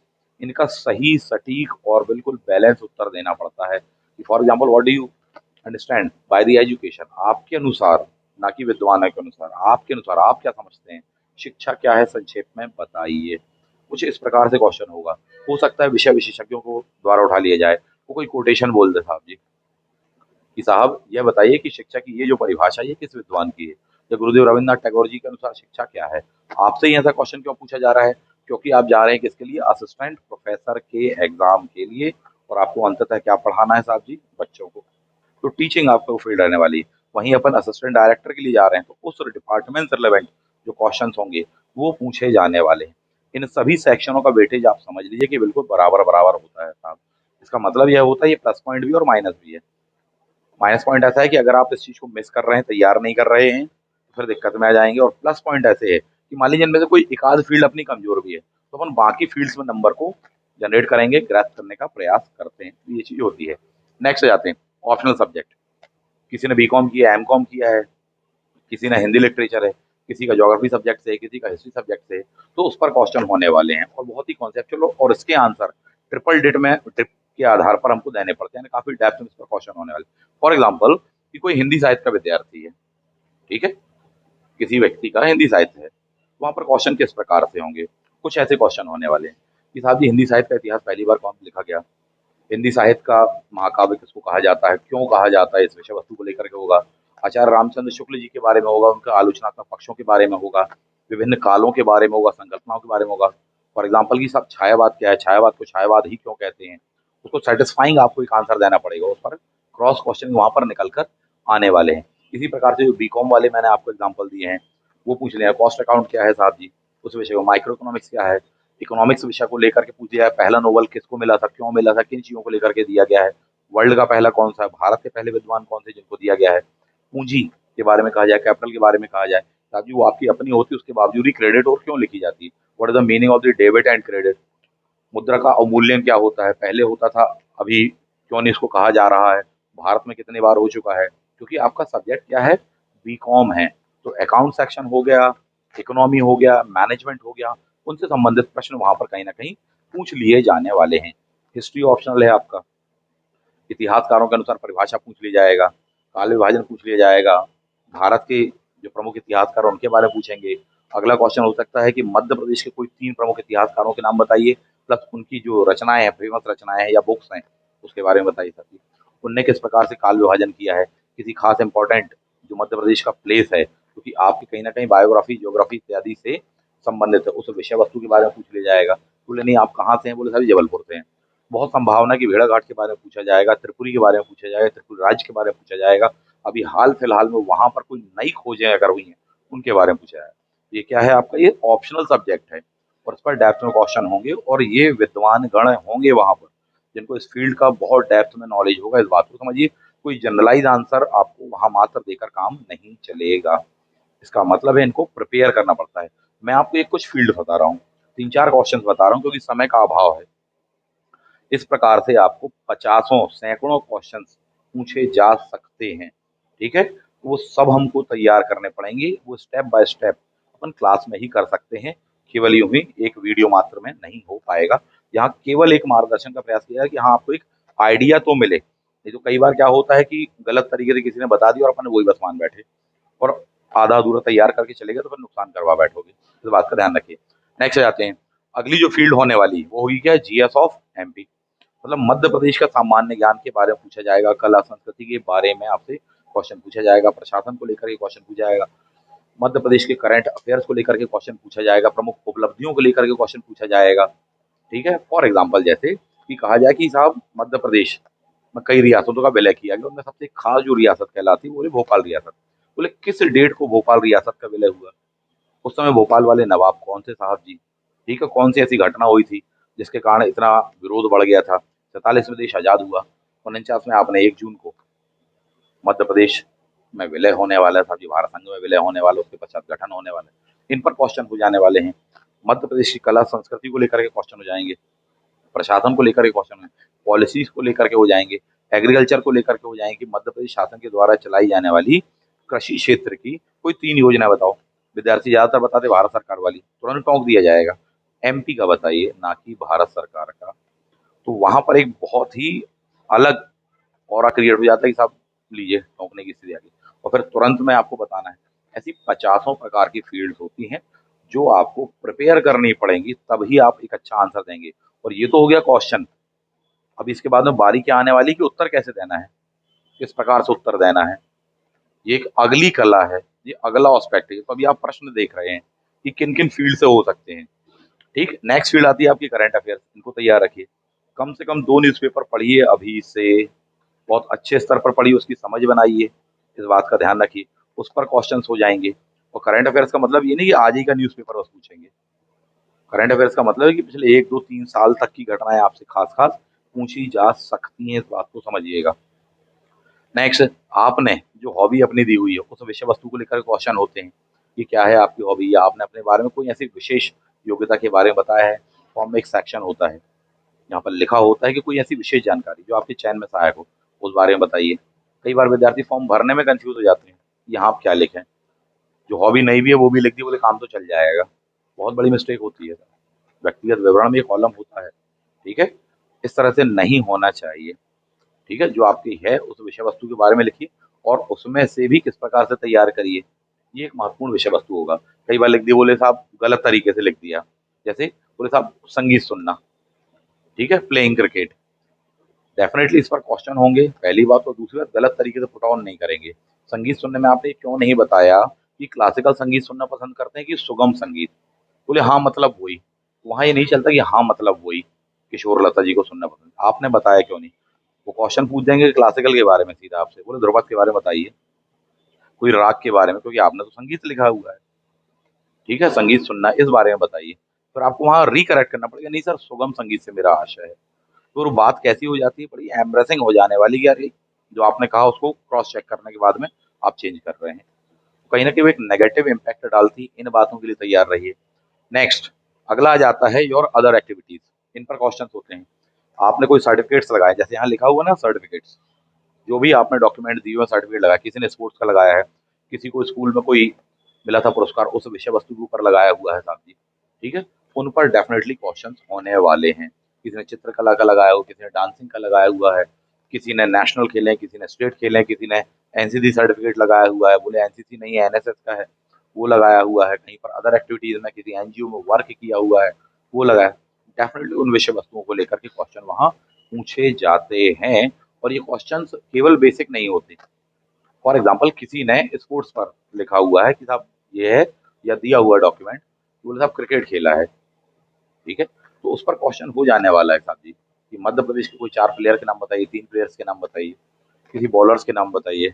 इनका सही, सटीक और बिल्कुल बैलेंस उत्तर देना पड़ता है कि for example what do you understand by the education, आपके अनुसार, ना कि विद्वान के अनुसार, आपके अनुसार आप क्या समझते हैं, शिक्षा क्या है, संक्षेप में बताइए। कुछ इस प्रकार से क्वेश्चन होगा। हो सकता है विषय विशेषज्ञों को द्वारा उठा लिया जाए, वो कोई कोटेशन बोल दे साहब जी कि साहब यह बताइए कि शिक्षा की ये जो परिभाषा है ये किस विद्वान की है, या गुरुदेव रविन्द्रनाथ टैगोर जी के अनुसार शिक्षा क्या है। आपसे ही ऐसा क्वेश्चन क्यों पूछा जा रहा है, क्योंकि आप जा रहे हैं किसके लिए, असिस्टेंट प्रोफेसर के एग्जाम के लिए, और आपको अंततः क्या पढ़ाना है साहब जी, बच्चों को। तो टीचिंग आपको फील्ड रहने वाली है। वहीं अपन असिस्टेंट डायरेक्टर के लिए जा रहे हैं, तो उस डिपार्टमेंट से रिलेवेंट जो क्वेश्चंस होंगे वो पूछे जाने वाले हैं। इन सभी सेक्शनों का वेटेज आप समझ लीजिए कि बिल्कुल बराबर बराबर होता है साहब। इसका मतलब यह होता है ये प्लस पॉइंट भी और माइनस भी है। माइनस पॉइंट ऐसा है कि अगर आप इस चीज को मिस कर रहे हैं, तैयार नहीं कर रहे हैं, तो फिर दिक्कत में आ जाएंगे। और प्लस पॉइंट ऐसे है कि मान लीजिए इनमें से कोई एक आध फील्ड अपनी कमजोर भी है, तो अपन बाकी फील्ड्स में नंबर को जनरेट करेंगे, ग्रैस्प करने का प्रयास करते हैं, तो ये चीज होती है। नेक्स्ट जाते हैं, ऑप्शनल सब्जेक्ट। किसी ने बीकॉम किया है, एमकॉम किया है, किसी ने हिंदी लिटरेचर है, किसी का ज्योग्राफी सब्जेक्ट से है, किसी का हिस्ट्री सब्जेक्ट से है, तो उस पर क्वेश्चन होने वाले हैं और बहुत ही कॉन्सेप्चुअल, और इसके आंसर ट्रिपल डिट में ट्रिप के आधार पर हमको देने पड़ते हैं, काफी डेप्थ में इस पर क्वेश्चन होने वाले। फॉर एग्जाम्पल कि कोई हिंदी साहित्य का विद्यार्थी है, ठीक है, किसी व्यक्ति का हिंदी साहित्य है, वहां पर क्वेश्चन किस प्रकार से होंगे। कुछ ऐसे क्वेश्चन होने वाले हैं कि साहब जी हिंदी साहित्य का इतिहास पहली बार कौन लिखा गया, हिंदी साहित्य का महाकाव्य किसको कहा जाता है, क्यों कहा जाता है, इस विषय वस्तु को लेकर के होगा। आचार्य रामचंद्र शुक्ल जी के बारे में होगा, उनका आलोचनात्मक पक्षों के बारे में होगा, विभिन्न कालों के बारे में होगा, संकल्पनाओं के बारे में होगा। फॉर एग्जाम्पल की सब छायावाद क्या है, छायावाद को छायावाद ही क्यों कहते हैं, उसको सेटिस्फाइंग आपको एक आंसर देना पड़ेगा। उस पर क्रॉस क्वेश्चन वहां पर निकल कर आने वाले हैं। इसी प्रकार से जो बीकॉम वाले मैंने आपको एग्जाम्पल दिए हैं वो पूछ लिया, कॉस्ट अकाउंट क्या है साहब जी, उस विषय को, माइक्रो इकोनॉमिक्स क्या है, इकोनॉमिक्स विषय को लेकर के पूछ लिया है, पहला नोबेल किसको मिला था, क्यों मिला था, किन चीजों को लेकर के दिया गया है, वर्ल्ड का पहला कौन सा है, भारत के पहले विद्वान कौन थे जिनको दिया गया है, पूंजी के बारे में कहा जाए, कैपिटल के बारे में कहा जाए, साहब जी वो आपकी अपनी होती है, उसके बावजूद ही क्रेडिट और क्यों लिखी जाती है, what is the meaning of the debit and credit, मुद्रा का अवमूल्यन क्या होता है, पहले होता था, अभी क्यों नहीं इसको कहा जा रहा है, भारत में कितनी बार हो चुका है, क्योंकि आपका सब्जेक्ट क्या है, बीकॉम है। तो अकाउंट सेक्शन हो गया, इकोनॉमी हो गया, मैनेजमेंट हो गया, उनसे संबंधित प्रश्न वहां पर कहीं ना कहीं पूछ लिए जाने वाले हैं। हिस्ट्री ऑप्शनल है आपका, इतिहासकारों के अनुसार परिभाषा पूछ ली जाएगा, काल विभाजन पूछ लिया जाएगा, भारत के जो प्रमुख इतिहासकार हैं, उनके बारे में पूछेंगे। अगला क्वेश्चन हो सकता है कि मध्य प्रदेश के कोई 3 प्रमुख इतिहासकारों के नाम बताइए, प्लस उनकी जो रचनाएँ हैं, फेमस रचनाएँ हैं या बुक्स हैं, उसके बारे में बताइए सर जी। उनने किस प्रकार से काल विभाजन किया है, किसी खास इम्पोर्टेंट जो मध्य प्रदेश का प्लेस है, क्योंकि आपकी कहीं न कहीं बायोग्राफी, ज्योग्राफी इत्यादि से संबंधित है, उस विषय वस्तु के बारे में पूछ लिया जाएगा। बोले नहीं आप कहाँ से हैं? बोले सर जबलपुर से हैं। बहुत संभावना है कि भेड़ाघाट के बारे में पूछा जाएगा, त्रिपुरी के बारे में पूछा जाएगा, त्रिपुरी राज्य के बारे में पूछा जाएगा। अभी हाल-फिलहाल में वहाँ पर कोई नई खोजें अगर हुई हैं, उनके बारे में पूछा जाएगा। ये क्या है आपका, ये ऑप्शनल सब्जेक्ट है और इस पर डेप्थ में क्वेश्चन होंगे और ये विद्वान गण होंगे वहाँ पर, जिनको इस फील्ड का बहुत डेप्थ में नॉलेज होगा। इस बात को समझिए, कोई जनरलाइज़ आंसर आपको वहाँ मात्र देकर काम नहीं चलेगा। इसका मतलब है इनको प्रिपेयर करना पड़ता है। मैं आपको एक कुछ फील्ड बता रहा हूँ, 3-4 क्वेश्चन्स बता रहा हूँ क्योंकि समय का अभाव है। इस प्रकार से आपको पचासों, सैकड़ों क्वेश्चंस पूछे जा सकते हैं, ठीक है? वो सब हमको तैयार करने पड़ेंगे, वो step by step upon class में ही कर सकते हैं, केवल यूँ ही एक वीडियो मात्र में नहीं हो पाएगा। यहाँ केवल एक मार्गदर्शन का प्रयास किया है कि हाँ, आपको एक आइडिया तो मिले, नहीं तो कई बार क्या होता है कि गलत तरीके से किसी ने बता दिया और अपन वही बस मान बैठे और आधा-अधूरा तैयार करके चले गए तो फिर नुकसान करवा बैठोगे। इस बात का ध्यान रखिए। नेक्स्ट आ जाते हैं, अगली जो फील्ड होने वाली है, वो होगी क्या, जीएस ऑफ एमपी। मतलब मध्य प्रदेश का सामान्य ज्ञान के बारे में पूछा जाएगा, कला संस्कृति के बारे में आपसे क्वेश्चन पूछा जाएगा, प्रशासन को लेकर के क्वेश्चन पूछा जाएगा, मध्य प्रदेश के करंट अफेयर्स को लेकर के क्वेश्चन पूछा जाएगा, प्रमुख उपलब्धियों को लेकर के क्वेश्चन पूछा जाएगा, ठीक है। फॉर एग्जाम्पल जैसे कि कहा जाए कि साहब मध्य प्रदेश में कई रियासतों का विलय किया गया, उनमें सबसे खास जो रियासत कहलाती है वो है भोपाल रियासत। बोले किस डेट को भोपाल रियासत का विलय हुआ, उस समय भोपाल वाले नवाब कौन से साहब जी, ठीक है, कौन सी ऐसी घटना हुई थी जिसके कारण इतना विरोध बढ़ गया था। 47 में देश आजाद हुआ, 49 में आपने 1 जून को मध्य प्रदेश में विलय होने वाला था, जो भारत संघ में विलय होने वाला, उसके पश्चात गठन होने वाला है। इन पर क्वेश्चन हो जाने वाले हैं। मध्य प्रदेश की कला संस्कृति को लेकर के क्वेश्चन हो जाएंगे, प्रशासन को लेकर के क्वेश्चन है, पॉलिसीज को लेकर के हो जाएंगे, एग्रीकल्चर को लेकर के हो जाएंगे कि मध्य प्रदेश शासन के द्वारा चलाई जाने वाली कृषि क्षेत्र की कोई 3 योजना बताओ। विद्यार्थी ज्यादातर बताते भारत सरकार वाली, तुरंत टोंक दिया जाएगा। एमपी का बताइए, ना कि भारत सरकार का। तो वहां पर एक बहुत ही अलग ऑरा क्रिएट हो जाता है कि साहब लीजिए टोंकने की स्थिति आ गई, और फिर तुरंत में आपको बताना है। ऐसी पचासों प्रकार की फील्ड होती हैं जो आपको प्रिपेयर करनी पड़ेंगी, तभी आप एक अच्छा आंसर देंगे। और ये तो हो गया क्वेश्चन। अब इसके बाद में बारी क्या आने वाली कि उत्तर कैसे देना है, किस प्रकार से उत्तर देना है। ये एक अगली कला है, ये अगला एस्पेक्ट है। तो अभी आप प्रश्न देख रहे हैं कि किन किन फील्ड से हो सकते हैं। ठीक, नेक्स्ट फील्ड आती है आपकी करंट अफेयर्स। इनको तैयार रखिए, कम से कम 2 न्यूज़पेपर पढ़िए अभी से, बहुत अच्छे स्तर पर पढ़िए, उसकी समझ बनाइए, इस बात का ध्यान रखिए। उस पर क्वेश्चंस हो जाएंगे। और करंट अफेयर्स का मतलब ये नहीं कि आज ही का न्यूज़पेपर बस पूछेंगे। करंट अफेयर्स का मतलब है कि पिछले 1 2 3 साल तक की घटनाएं आपसे खास खास पूछी जा सकती हैं, इस बात को समझिएगा। नेक्स्ट, आपने जो हॉबी अपनी दी हुई है उस विषय वस्तु को लेकर क्वेश्चन होते हैं कि क्या है आपकी हॉबी, या आपने अपने बारे में कोई ऐसी विशेष योग्यता के बारे में बताया है। फॉर्म में एक सेक्शन होता है, यहाँ पर लिखा होता है कि कोई ऐसी विशेष जानकारी जो आपके चयन में सहायक हो, उस बारे में बताइए। कई बार विद्यार्थी फॉर्म भरने में कंफ्यूज हो जाते हैं, यहाँ आप क्या लिखें। जो हॉबी नहीं भी है वो भी लिख दी, बोले काम तो चल जाएगा। बहुत बड़ी मिस्टेक होती है। व्यक्तिगत विवरण में एक कॉलम होता है, ठीक है, इस तरह से नहीं होना चाहिए। ठीक है, जो आपकी है उस विषय वस्तु के बारे में लिखिए, और उसमें से भी किस प्रकार से तैयार करिए, ये एक महत्वपूर्ण विषय वस्तु होगा। कई बार लिख दिया, बोले साहब गलत तरीके से लिख दिया, जैसे बोले साहब संगीत सुनना, ठीक है, प्लेइंग क्रिकेट। डेफिनेटली इस पर क्वेश्चन होंगे, पहली बात। और दूसरी बात, गलत तरीके से पुट ऑन नहीं करेंगे। संगीत सुनने में आपने क्यों नहीं बताया कि क्लासिकल संगीत सुनना पसंद करते हैं कि सुगम संगीत, बोले हाँ मतलब वही। वहां ये नहीं चलता कि हाँ मतलब वही किशोर लता जी को सुनना पसंद, आपने बताया क्यों नहीं। वो क्वेश्चन पूछ देंगे क्लासिकल के बारे में सीधा आपसे, बोले ध्रुपद के बारे में बताइए, कोई राग के बारे में, क्योंकि आपने तो संगीत लिखा हुआ है। ठीक है, संगीत सुनना इस बारे में बताइए। फिर आपको वहां रिकरेक्ट करना पड़ेगा, नहीं सर सुगम संगीत से मेरा आशय है। तो वो बात कैसी हो जाती है, बड़ी एम्ब्रेसिंग हो जाने वाली कि यार ये जो आपने कहा उसको क्रॉस चेक करने के बाद में आप चेंज कर रहे हैं। कहीं ना कहीं वो एक नेगेटिव इम्पैक्ट डालती, इन बातों के लिए तैयार रहिए। नेक्स्ट, अगला आ जाता है योर अदर एक्टिविटीज। इन पर क्वेश्चन होते हैं। आपने कोई सर्टिफिकेट्स लगाए, जैसे यहाँ लिखा हुआ ना सर्टिफिकेट्स, जो भी आपने डॉक्यूमेंट दिए हुए सर्टिफिकेट लगाया, किसी ने स्पोर्ट्स का लगाया है, किसी को स्कूल में कोई मिला था पुरस्कार, उस विषय वस्तु के ऊपर लगाया हुआ है साहब जी, ठीक है, उन पर डेफिनेटली क्वेश्चन होने वाले हैं। किसी ने चित्रकला का लगाया हो, किसी ने डांसिंग का लगाया हुआ है, किसी ने नेशनल खेले, किसी ने स्टेट खेले, किसी ने एनसीसी सर्टिफिकेट लगाया हुआ है, बोले एनसीसी नहीं है एनएसएस का है, वो लगाया हुआ है। कहीं पर अदर एक्टिविटीज में किसी एनजीओ में वर्क किया हुआ है, वो लगाया। डेफिनेटली उन विषय वस्तुओं को लेकर के क्वेश्चन वहाँ पूछे जाते हैं। और ये क्वेश्चंस केवल बेसिक नहीं होते। फॉर एग्जांपल किसी ने स्पोर्ट्स पर लिखा हुआ है कि साहब ये है, या दिया हुआ डॉक्यूमेंट, बोले साहब क्रिकेट खेला है, ठीक है, तो उस पर क्वेश्चन हो जाने वाला है साहब जी कि मध्य प्रदेश के कोई 4 प्लेयर के नाम बताइए, 3 प्लेयर्स के नाम बताइए, किसी बॉलर्स के नाम बताइए,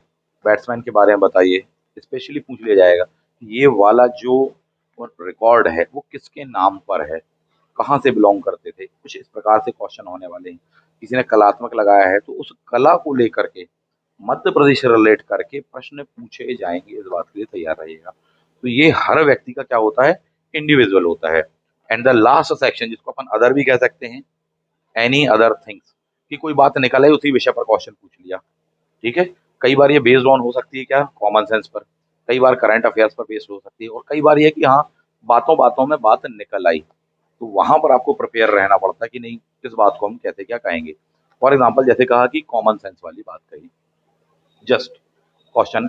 बैट्समैन के बारे में बताइए। स्पेशली पूछ लिया जाएगा कि ये वाला जो रिकॉर्ड है वो किसके नाम पर है, कहाँ से बिलोंग करते थे, कुछ इस प्रकार से क्वेश्चन होने वाले हैं। किसी ने कलात्मक लगाया है तो उस कला को लेकर के मध्य प्रदेश से रिलेट करके प्रश्न पूछे जाएंगे, इस बात के लिए तैयार रहिएगा। तो ये हर व्यक्ति का क्या होता है, इंडिविजुअल होता है। एंड द लास्ट सेक्शन, जिसको अपन अदर भी कह सकते हैं, एनी अदर थिंग्स, कि कोई बात निकल आई उसी विषय पर क्वेश्चन पूछ लिया, ठीक है। कई बार ये बेस्ड ऑन हो सकती है क्या, कॉमन सेंस पर, कई बार करंट अफेयर्स पर बेस्ड हो सकती है, और कई बार ये कि हाँ बातों बातों में बात निकल आई, तो वहां पर आपको प्रिपेयर रहना पड़ता है कि नहीं किस बात को हम कैसे क्या कहेंगे। फॉर एग्जाम्पल जैसे कहा कि कॉमन सेंस वाली बात कही, जस्ट क्वेश्चन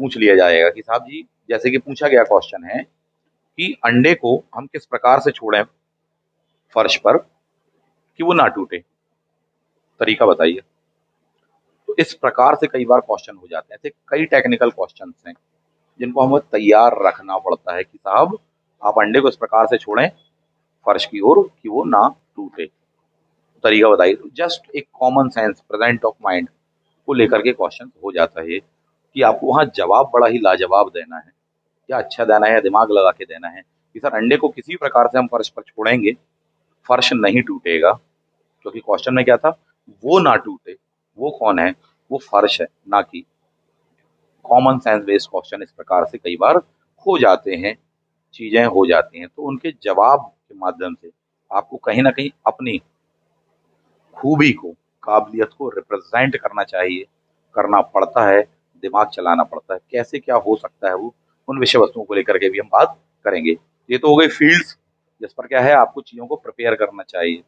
पूछ लिया जाएगा कि साहब जी, जैसे कि पूछा गया क्वेश्चन है कि अंडे को हम किस प्रकार से छोड़ें फर्श पर कि वो ना टूटे, तरीका बताइए। तो इस प्रकार से कई बार क्वेश्चन हो जाते हैं, ऐसे कई टेक्निकल क्वेश्चन हैं जिनको हमें तैयार रखना पड़ता है कि साहब आप अंडे को इस प्रकार से छोड़ें फर्श की ओर कि वो ना टूटे। तरीका बताइए। तो जस्ट एक common sense, present of mind को लेकर के क्वेश्चन हो जाता है कि आपको वहां जवाब बड़ा ही लाजवाब देना है, या अच्छा देना है, या दिमाग लगा के देना है कि सर अंडे को किसी प्रकार से हम फर्श पर छोड़ेंगे, फर्श नहीं टूटेगा। क्योंकि क्वेश्चन में क्या था, वो ना टूटे, वो कौन है, वो फर्श है, ना कि। कॉमन सेंस बेस्ड क्वेश्चन इस प्रकार से कई बार हो जाते हैं, चीजें हो जाती हैं, तो उनके जवाब के माध्यम से आपको कहीं ना कहीं अपनी खूबी को, काबिलियत को रिप्रेजेंट करना चाहिए, करना पड़ता है, दिमाग चलाना पड़ता है। कैसे क्या हो सकता है वो, उन विषय वस्तुओं को लेकर के भी हम बात करेंगे। ये तो हो गई फील्ड्स जिस पर क्या है आपको चीजों को प्रिपेयर करना चाहिए।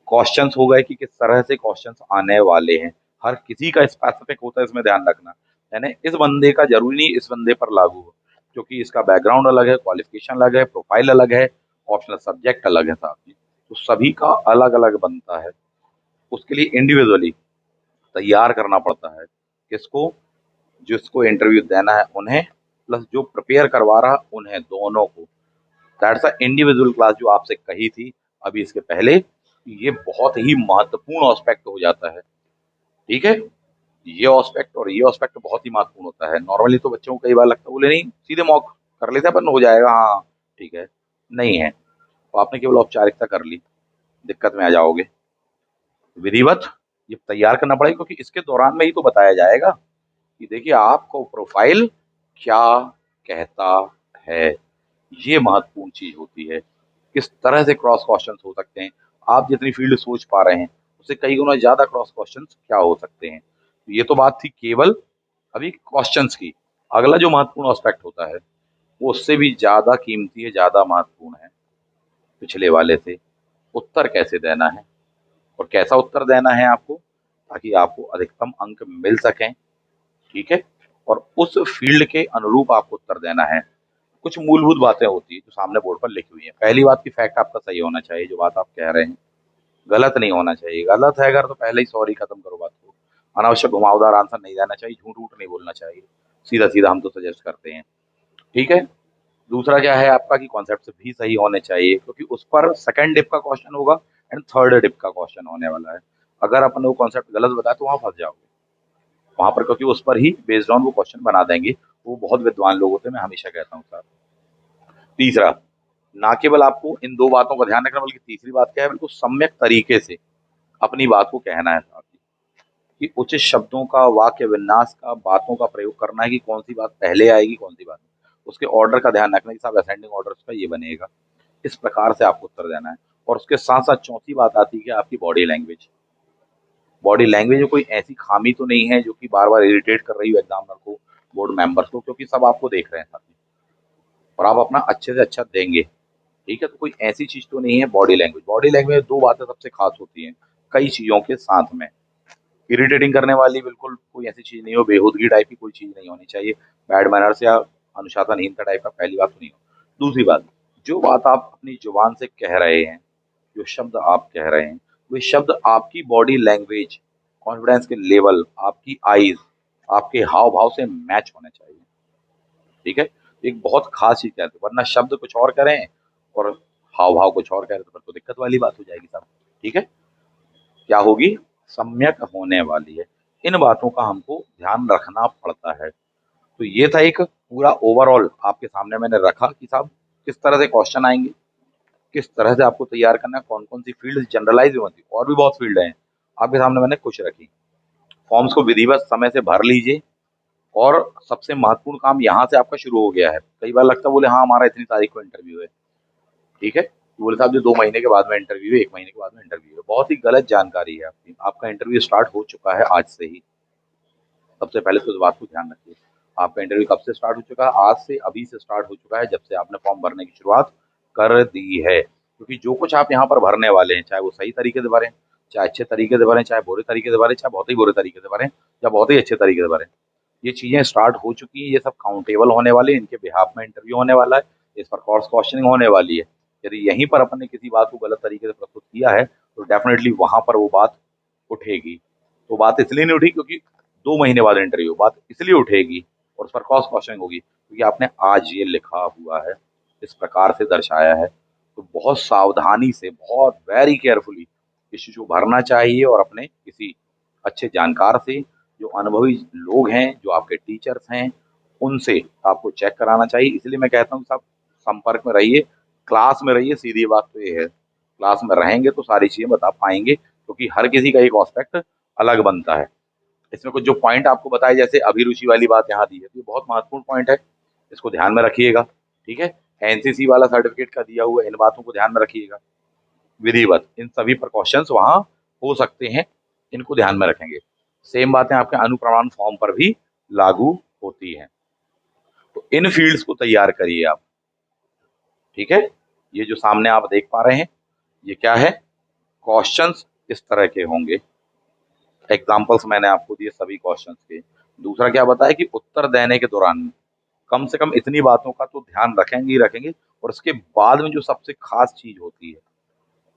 क्वेश्चंस हो गए कि किस तरह से क्वेश्चंस आने वाले हैं, हर किसी का स्पेसिफिक होता है, इसमें ध्यान रखना। यानी इस बंदे का जरूरी नहीं इस बंदे पर लागू हो, क्योंकि इसका बैकग्राउंड अलग है, क्वालिफिकेशन अलग है, प्रोफाइल अलग है, ऑप्शनल सब्जेक्ट अलग है साथ में, तो सभी का अलग अलग बनता है। उसके लिए इंडिविजुअली तैयार करना पड़ता है। किसको, जिसको इंटरव्यू देना है उन्हें, प्लस जो प्रिपेयर करवा रहा उन्हें, दोनों को। दैट्स अ इंडिविजुअल क्लास जो आपसे कही थी अभी इसके पहले। ये बहुत ही महत्वपूर्ण एस्पेक्ट हो जाता है। ठीक है, ये एस्पेक्ट और ये एस्पेक्ट बहुत ही महत्वपूर्ण होता है। नॉर्मली तो बच्चों को कई बार लगता है, बोले नहीं सीधे मॉक कर लेते हैं अपन, हो जाएगा, हाँ ठीक है। नहीं है, तो आपने केवल औपचारिकता कर ली, दिक्कत में आ जाओगे। विधिवत ये तैयार करना पड़ेगा, क्योंकि इसके दौरान में ही तो बताया जाएगा कि देखिए आपको प्रोफाइल क्या कहता है। ये महत्वपूर्ण चीज होती है। किस तरह से क्रॉस क्वेश्चंस हो सकते हैं, आप जितनी फील्ड सोच पा रहे हैं उससे कई गुना ज्यादा क्रॉस क्वेश्चंस क्या हो सकते हैं। तो ये तो बात थी केवल अभी क्वेश्चंस की। अगला जो महत्वपूर्ण एस्पेक्ट होता है वो उससे भी ज्यादा कीमती है, ज्यादा महत्वपूर्ण है पिछले वाले से। उत्तर कैसे देना है, और कैसा उत्तर देना है आपको, ताकि आपको अधिकतम अंक मिल सकें। ठीक है, और उस फील्ड के अनुरूप आपको उत्तर देना है। कुछ मूलभूत बातें होती है जो सामने बोर्ड पर लिखी हुई है। पहली बात की फैक्ट आपका सही होना चाहिए, जो बात आप कह रहे हैं गलत नहीं होना चाहिए। गलत है अगर तो पहले ही सॉरी खत्म करो बात को। अनावश्यक घुमावदार आंसर नहीं देना चाहिए, झूठ वूठ नहीं बोलना चाहिए, सीधा सीधा हम तो सजेस्ट करते हैं। ठीक है। दूसरा क्या है आपका कि कॉन्सेप्ट भी सही होने चाहिए, क्योंकि उस पर सेकंड डिप का क्वेश्चन होगा एंड थर्ड डिप का क्वेश्चन होने वाला है। अगर अपन वो कॉन्सेप्ट गलत बताया तो वहां फंस जाओगे वहां पर, क्योंकि उस पर ही बेस्ड ऑन वो क्वेश्चन बना देंगे। वो बहुत विद्वान लोग होते हैं, मैं हमेशा कहता हूँ सर। तीसरा, ना केवल आपको इन दो बातों का ध्यान रखना, बल्कि तीसरी बात क्या है, बिल्कुल सम्यक तरीके से अपनी बात को कहना है साथ ही। कि उचित शब्दों का, वाक्य विन्यास का, बातों का प्रयोग करना है कि कौन सी बात पहले आएगी, कौन सी बात नहीं। उसके ऑर्डर का ध्यान रखना कि साहब असेंडिंग ऑर्डर उसका ये बनेगा, इस प्रकार से आपको उत्तर देना है। और उसके साथ साथ चौथी बात आती है कि आपकी बॉडी लैंग्वेज। बॉडी लैंग्वेज में कोई ऐसी खामी तो नहीं है जो कि बार बार इरिटेट कर रही हो एग्जामिनर को, बोर्ड मेंबर्स को, क्योंकि सब आपको देख रहे हैं साथ में, और आप अपना अच्छे से अच्छा देंगे। ठीक है, तो कोई ऐसी चीज तो नहीं है। बॉडी लैंग्वेज, बॉडी लैंग्वेज दो बातें सबसे खास होती हैं कई चीजों के साथ में। इरिटेटिंग करने वाली बिल्कुल कोई ऐसी चीज नहीं हो, बेहूदगी टाइप की कोई चीज नहीं होनी चाहिए, बैड मैनर्स या अनुशासनहीनता टाइप का पहली बात तो नहीं हो। दूसरी बात, जो बात आप अपनी जुबान से कह रहे हैं, जो शब्द आप कह रहे हैं, वे शब्द आपकी बॉडी लैंग्वेज, कॉन्फिडेंस के लेवल, आपकी आईज, आपके हाव भाव से मैच होने चाहिए। ठीक है, एक बहुत खास चीज कहते हैं, वरना शब्द कुछ और करें और हाव भाव कुछ और करें तो फिर तो दिक्कत वाली बात हो जाएगी साहब। ठीक है, क्या होगी, सम्यक होने वाली है। इन बातों का हमको ध्यान रखना पड़ता है। तो ये था एक पूरा ओवरऑल आपके सामने मैंने रखा कि साहब किस तरह से क्वेश्चन आएंगे, किस तरह से आपको तैयार करना है, कौन कौन सी फील्ड जनरलाइज भी होती है, और भी बहुत फील्ड हैं आपके सामने मैंने कुछ रखी। फॉर्म्स को विधिवत समय से भर लीजिए। और सबसे महत्वपूर्ण काम यहाँ से आपका शुरू हो गया है। कई बार लगता है बोले हाँ हमारा इतनी तारीख को इंटरव्यू है, ठीक है, तो बोले साहब जो 2 महीने के बाद में इंटरव्यू है, 1 महीने के बाद में इंटरव्यू है, बहुत ही गलत जानकारी है आपकी। आपका इंटरव्यू स्टार्ट हो चुका है आज से ही। सबसे पहले तो इस बात को ध्यान रखिए, आपका इंटरव्यू कब से स्टार्ट हो चुका है, आज से, अभी से स्टार्ट हो चुका है, जब से आपने फॉर्म भरने की शुरुआत कर दी है। क्योंकि जो कुछ आप यहाँ पर भरने वाले हैं, चाहे वो सही तरीके से भरें, चाहे अच्छे तरीके से भरें, चाहे बुरे तरीके से भरें, चाहे बहुत ही बुरे तरीके से भरें, या बहुत ही अच्छे तरीके से भरें, ये चीजें स्टार्ट हो चुकी हैं। ये सब काउंटेबल होने वाले हैं, इनके बिहाफ में इंटरव्यू होने वाला है, इस पर क्रॉस क्वेश्चनिंग होने वाली है। यदि यहीं पर अपन ने किसी बात को गलत तरीके से प्रस्तुत किया है तो डेफिनेटली वहां पर वो बात उठेगी। तो बात इसलिए नहीं उठी क्योंकि 2 महीने बाद इंटरव्यू, बात इसलिए उठेगी और उस पर क्रॉस क्वेश्चनिंग होगी क्योंकि आपने आज ये लिखा हुआ है, इस प्रकार से दर्शाया है। तो बहुत सावधानी से, बहुत वेरी केयरफुली इस चीज़ को भरना चाहिए और अपने किसी अच्छे जानकार से, जो अनुभवी लोग हैं, जो आपके टीचर्स हैं, उनसे आपको चेक कराना चाहिए। इसलिए मैं कहता हूँ सब संपर्क में रहिए, क्लास में रहिए, सीधी बात तो ये है। क्लास में रहेंगे तो सारी चीज़ें बता पाएँगे, क्योंकि हर किसी का एक एस्पेक्ट अलग बनता है। इसमें कुछ जो पॉइंट आपको बताए, जैसे अभिरुचि वाली बात यहाँ दी है, तो ये बहुत महत्वपूर्ण पॉइंट है, इसको ध्यान में रखिएगा, ठीक है? एनसीसी वाला सर्टिफिकेट का दिया हुआ है, इन बातों को ध्यान में रखिएगा। विधिवत इन सभी प्रिकॉशंस वहाँ हो सकते हैं, इनको ध्यान में रखेंगे। सेम बातें आपके अनुप्रमाण फॉर्म पर भी लागू होती हैं। तो इन फील्ड्स को तैयार करिए आप, ठीक है? ये जो सामने आप देख पा रहे हैं, ये क्या है? क्वेश्चंस इस तरह के होंगे। एग्जाम्पल्स मैंने आपको दिए सभी क्वेश्चंस के। दूसरा क्या बताया कि उत्तर देने के दौरान कम से कम इतनी बातों का तो ध्यान रखेंगे ही रखेंगे, और उसके बाद में जो सबसे खास चीज होती है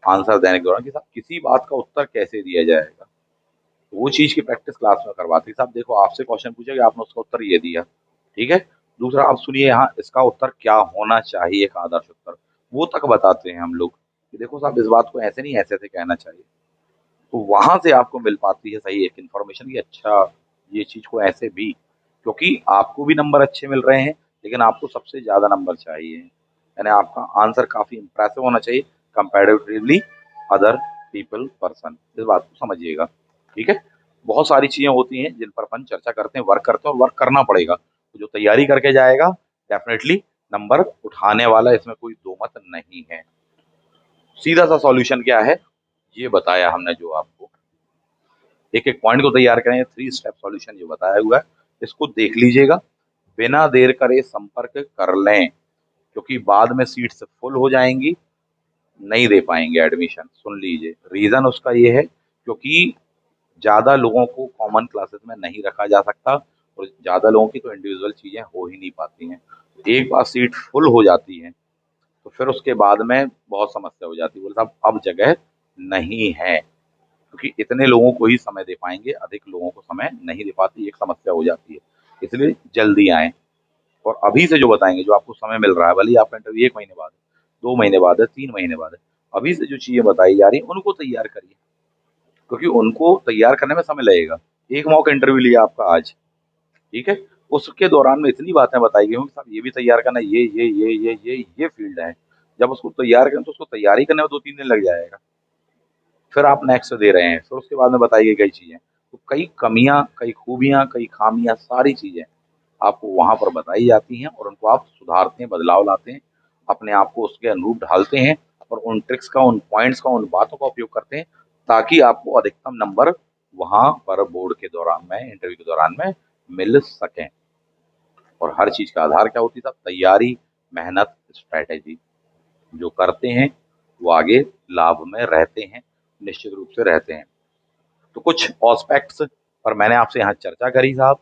आंसर देने के दौरान, कि साहब किसी बात का उत्तर कैसे दिया जाएगा, तो वो चीज की प्रैक्टिस क्लास में करवाते हैं। साहब देखो, आपसे क्वेश्चन पूछेगा, आपने उसका उत्तर ये दिया, ठीक है? दूसरा आप सुनिए, यहाँ इसका उत्तर क्या होना चाहिए, एक आदर्श उत्तर, वो तक बताते हैं हम लोग कि देखो साहब, इस बात को ऐसे नहीं ऐसे से कहना चाहिए। तो वहां से आपको मिल पाती है सही एक इन्फॉर्मेशन, कि अच्छा ये चीज को ऐसे भी, क्योंकि आपको भी नंबर अच्छे मिल रहे हैं, लेकिन आपको सबसे ज्यादा नंबर चाहिए, यानी आपका आंसर काफी इंप्रेसिव होना चाहिए कंपैरेटिवली अदर पीपल पर्सन। इस बात को समझिएगा, ठीक है? बहुत सारी चीजें होती हैं जिन पर अपन चर्चा करते हैं, वर्क करते हैं, और वर्क करना पड़ेगा। तो जो तैयारी करके जाएगा डेफिनेटली नंबर उठाने वाला, इसमें कोई दो मत नहीं है। सीधा सा सॉल्यूशन क्या है, ये बताया हमने जो आपको, एक एक पॉइंट को तैयार करें, 3 स्टेप सॉल्यूशन जो बताया हुआ है, इसको देख लीजिएगा, बिना देर करे संपर्क कर लें, क्योंकि बाद में सीट्स फुल हो जाएंगी, नहीं दे पाएंगे एडमिशन। सुन लीजिए, रीजन उसका ये है क्योंकि ज्यादा लोगों को कॉमन क्लासेस में नहीं रखा जा सकता, और ज्यादा लोगों की तो इंडिविजुअल चीजें हो ही नहीं पाती हैं। एक बार सीट फुल हो जाती है तो फिर उसके बाद में बहुत समस्या हो जाती है, बोले साहब अब जगह नहीं है, क्योंकि इतने लोगों को ही समय दे पाएंगे, अधिक लोगों को समय नहीं दे पाती, एक समस्या हो जाती है। इसलिए जल्दी आए, और अभी से जो बताएंगे, जो आपको समय मिल रहा है, भले ही आपका इंटरव्यू 1 महीने बाद है, 2 महीने बाद है, 3 महीने बाद है, अभी से जो चीजें बताई जा रही है उनको तैयार करिए, क्योंकि उनको तैयार करने में समय लगेगा। एक मॉक इंटरव्यू लिया आपका आज, ठीक है? उसके दौरान में इतनी बातें बताई गई होंगी, साहब ये भी तैयार करना है, ये फील्ड है। जब उसको तैयार करें तो उसको तैयारी करने में 2-3 दिन लग जाएगा। फिर आप नेक्स्ट दे रहे हैं, फिर उसके बाद में बताई गई कई चीजें, तो कई कमियां, कई खूबियां, कई खामियां, सारी चीजें आपको वहां पर बताई जाती हैं, और उनको आप सुधारते हैं, बदलाव लाते हैं, अपने आप को उसके अनुरूप ढालते हैं, और उन ट्रिक्स का, उन पॉइंट्स का, उन बातों का उपयोग करते हैं, ताकि आपको अधिकतम नंबर वहां पर बोर्ड के दौरान में, इंटरव्यू के दौरान में मिल सकें। और हर चीज का आधार क्या होती है? तैयारी, मेहनत, स्ट्रैटेजी। जो करते हैं वो आगे लाभ में रहते हैं, निश्चित रूप से रहते हैं। तो कुछ ऑस्पेक्ट्स पर मैंने आपसे यहाँ चर्चा करी साहब,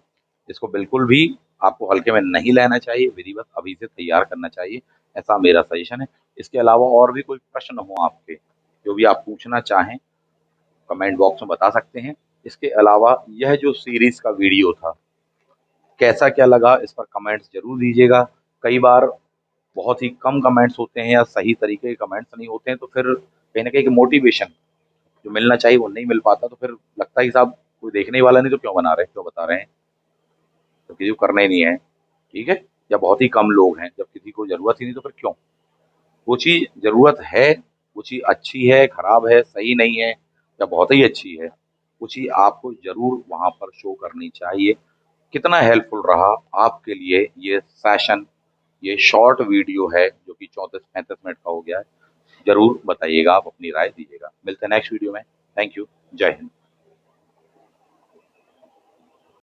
इसको बिल्कुल भी आपको हल्के में नहीं लेना चाहिए, विधिवत अभी से तैयार करना चाहिए, ऐसा मेरा सजेशन है। इसके अलावा और भी कोई प्रश्न हो आपके, जो भी आप पूछना चाहें, कमेंट बॉक्स में बता सकते हैं। इसके अलावा यह जो सीरीज का वीडियो था, कैसा क्या लगा, इस पर कमेंट्स जरूर दीजिएगा। कई बार बहुत ही कम कमेंट्स होते हैं, या सही तरीके के कमेंट्स नहीं होते हैं, तो फिर कहीं ना कहीं मोटिवेशन जो मिलना चाहिए वो नहीं मिल पाता, तो फिर लगता है कि साहब कोई देखने ही वाला नहीं, तो क्यों बना रहे हैं, क्यों बता रहे हैं, तो किसी को करना ही नहीं है, ठीक है? या बहुत ही कम लोग हैं, जब किसी को जरूरत ही नहीं, तो फिर क्यों? वो चीज जरूरत है, वो चीज अच्छी है, खराब है, सही नहीं है, या बहुत ही अच्छी है, वो चीज आपको जरूर वहां पर शो करनी चाहिए। कितना हेल्पफुल रहा आपके लिए ये सेशन, ये शॉर्ट वीडियो है जो कि 34-35 मिनट का हो गया है, जरूर बताइएगा, आप अपनी राय दीजिएगा। मिलते हैं नेक्स्ट वीडियो में। Thank you. जय हिंद।